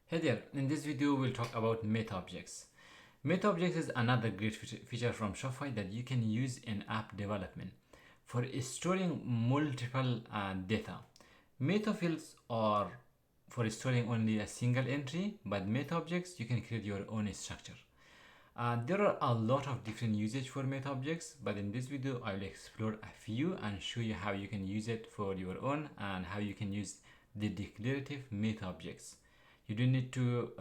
Hey there, in this video we'll talk about metaobjects. Metaobjects is another great feature from Shopify that you can use in app development for storing multiple data. Metafields are for storing only a single entry, but metaobjects you can create your own structure. There are a lot of different usage for metaobjects, but in this video I will explore a few and show you how you can use it for your own and how you can use the declarative metaobjects. You don't need to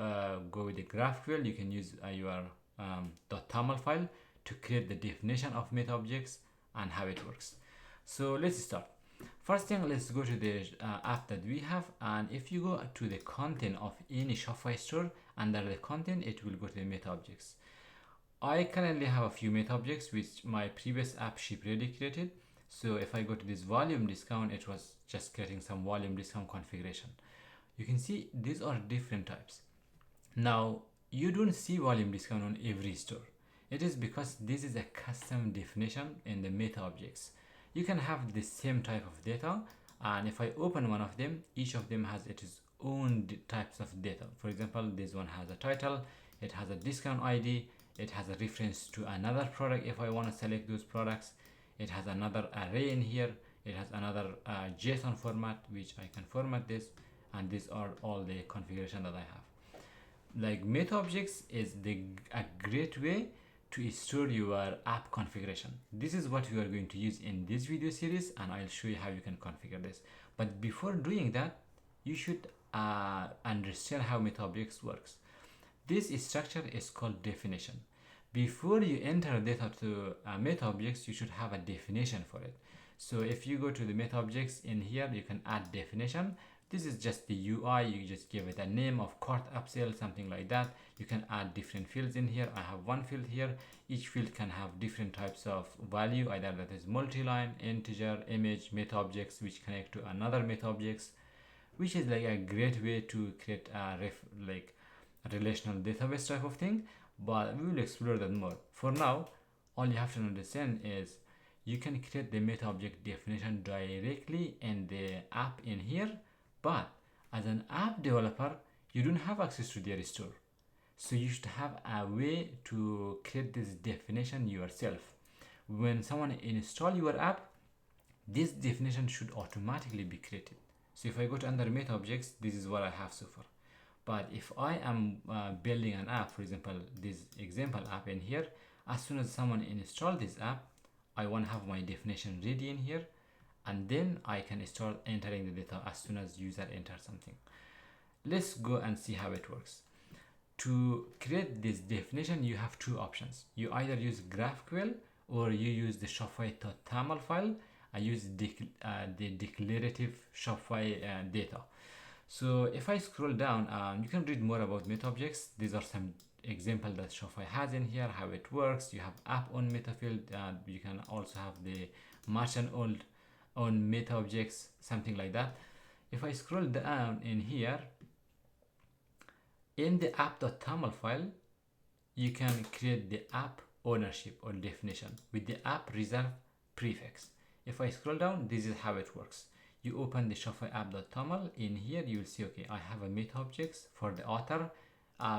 go with the GraphQL. You can use your .toml file to create the definition of metaobjects and how it works. So let's start. First thing, let's go to the app that we have, and if you go to the content of any Shopify store, under the content it will go to the metaobjects. I currently have a few metaobjects which my previous app ShipReady created. So if I go to this volume discount, it was just creating some volume discount configuration. You can see these are different types. Now you don't see volume discount on every store. It is because this is a custom definition in the metaobjects. You can have the same type of data, and if I open one of them, each of them has its own types of data. For example, this one has a title, it has a discount ID, it has a reference to another product if I want to select those products, it has another array in here, it has another JSON format which I can format this, and these are all the configuration that I have. Like metaobjects is a great way to store your app configuration. This is what we are going to use in this video series, and I'll show you how you can configure this. But before doing that, you should understand how metaobjects works. This structure is called definition. Before you enter data to metaobjects, you should have a definition for it. So if you go to the metaobjects in here, you can add definition. This is just the UI. You just give it a name of cart upsell, something like that. You can add different fields in here. I have one field here. Each field can have different types of value, either that is multi-line, integer, image, metaobjects, which connect to another metaobjects, which is like a great way to create like a relational database type of thing. But we will explore that more. For now, all you have to understand is you can create the metaobject definition directly in the app in here, but as an app developer, you don't have access to their store. So you should have a way to create this definition yourself. When someone install your app, this definition should automatically be created. So if I go to under metaobjects, this is what I have so far. But if I am building an app, for example, this example app in here, as soon as someone install this app, I want to have my definition ready in here, and then I can start entering the data as soon as user enters something. Let's go and see how it works. To create this definition, you have two options. You either use GraphQL or you use the Shopify TOML file. I use the declarative Shopify data. So if I scroll down, you can read more about metaobjects. These are some examples that Shopify has in here, how it works. You have app on metafield. You can also have the merchant on metaobjects, something like that. If I scroll down in here, in the app.toml file, you can create the app ownership or definition with the app reserve prefix. If I scroll down, this is how it works. You open the Shopify app.toml. In here, you will see, okay, I have a metaobjects for the author,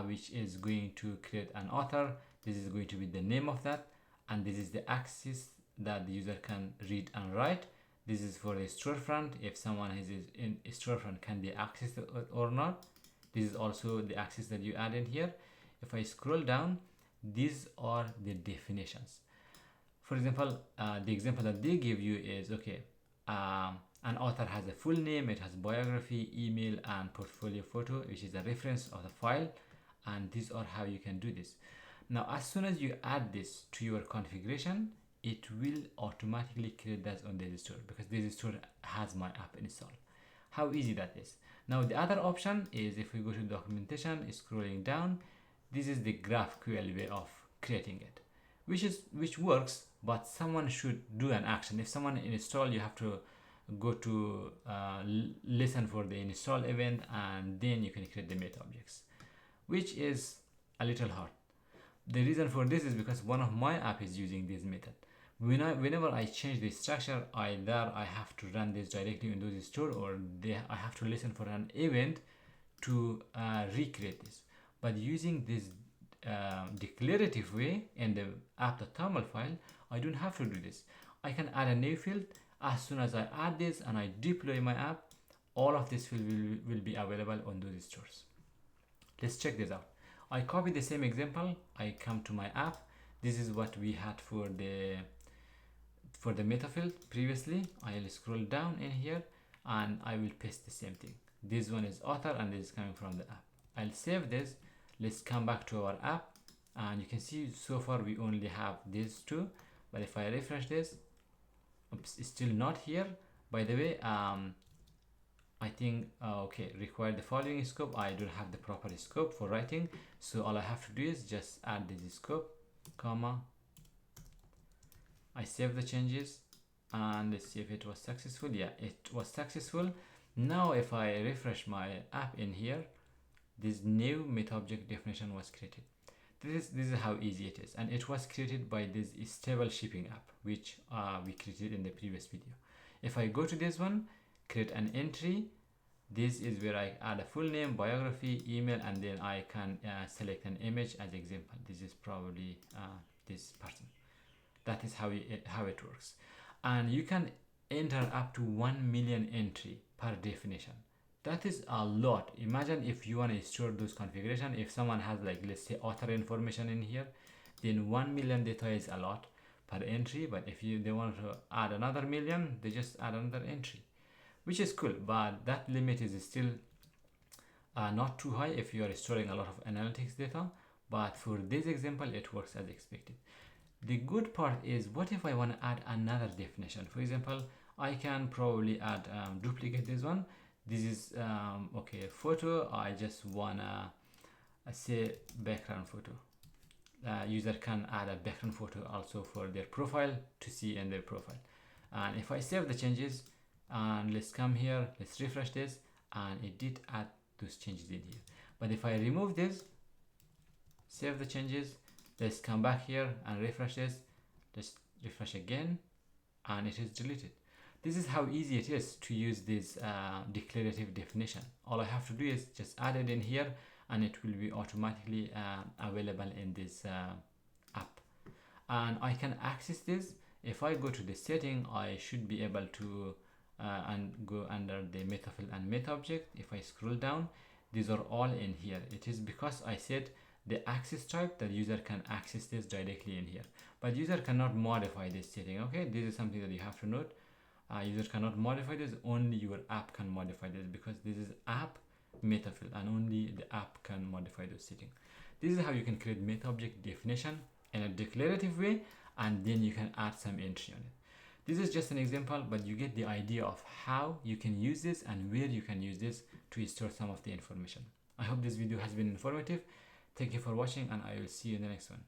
which is going to create an author. This is going to be the name of that, and this is the axis that the user can read and write. This is for a storefront. If someone is in a storefront, can they access it or not? This is also the axis that you add in here. If I scroll down, these are the definitions. For example, the example that they give you is, okay, an author has a full name, it has biography, email, and portfolio photo, which is a reference of the file, and these are how you can do this. Now, as soon as you add this to your configuration, it will automatically create that on this store because this store has my app installed. How easy that is. Now, the other option is if we go to documentation, scrolling down, this is the GraphQL way of creating it, which works, but someone should do an action. If someone install, you have to go to listen for the install event, and then you can create the metaobjects, which is a little hard. The reason for this is because one of my app is using this method. Whenever I change the structure, either I have to run this directly in those store, or I have to listen for an event to recreate this. But using this declarative way in the app.toml file, I don't have to do this. I can add a new field. As soon as I add this and I deploy my app, all of this will be available on those stores. Let's check this out. I copy the same example. I come to my app. This is what we had for the meta field previously. I'll scroll down in here and I will paste the same thing. This one is author and this is coming from the app. I'll save this. Let's come back to our app, and you can see so far we only have these two, but if I refresh this, oops, it's still not here. By the way, I think okay, require the following scope. I don't have the proper scope for writing, so all I have to do is just add this scope, comma. I save the changes and let's see if it was successful. Yeah, it was successful. Now if I refresh my app in here, this new meta object definition was created. This is how easy it is, and it was created by this stable shipping app, which we created in the previous video. If I go to this one, create an entry, this is where I add a full name, biography, email, and then I can select an image as example. This is probably this person. That is how it works, and you can enter up to 1 million entry per definition. That is a lot. Imagine if you want to store those configuration. If someone has, like, let's say author information in here, then 1 million data is a lot per entry. But if they want to add another million, they just add another entry, which is cool. But that limit is still not too high if you are storing a lot of analytics data. But for this example, it works as expected. The good part is, what if I want to add another definition? For example, I can probably add duplicate this one. This is okay, photo. I just wanna say background photo. User can add a background photo also for their profile to see in their profile. And if I save the changes and let's come here, let's refresh this, and it did add those changes in here. But if I remove this, save the changes, let's come back here and refresh this, let's refresh again, and it is deleted. This is how easy it is to use this declarative definition. All I have to do is just add it in here, and it will be automatically available in this app. And I can access this. If I go to the setting, I should be able to and go under the metafield and metaobject. If I scroll down, these are all in here. It is because I said the access type that user can access this directly in here, but user cannot modify this setting. Okay, this is something that you have to note. User cannot modify this, only your app can modify this, because this is app metafield and only the app can modify those settings. This is how you can create metaobject definition in a declarative way, and then you can add some entry on it. This is just an example, but you get the idea of how you can use this and where you can use this to store some of the information. I hope this video has been informative. Thank you for watching, and I will see you in the next one.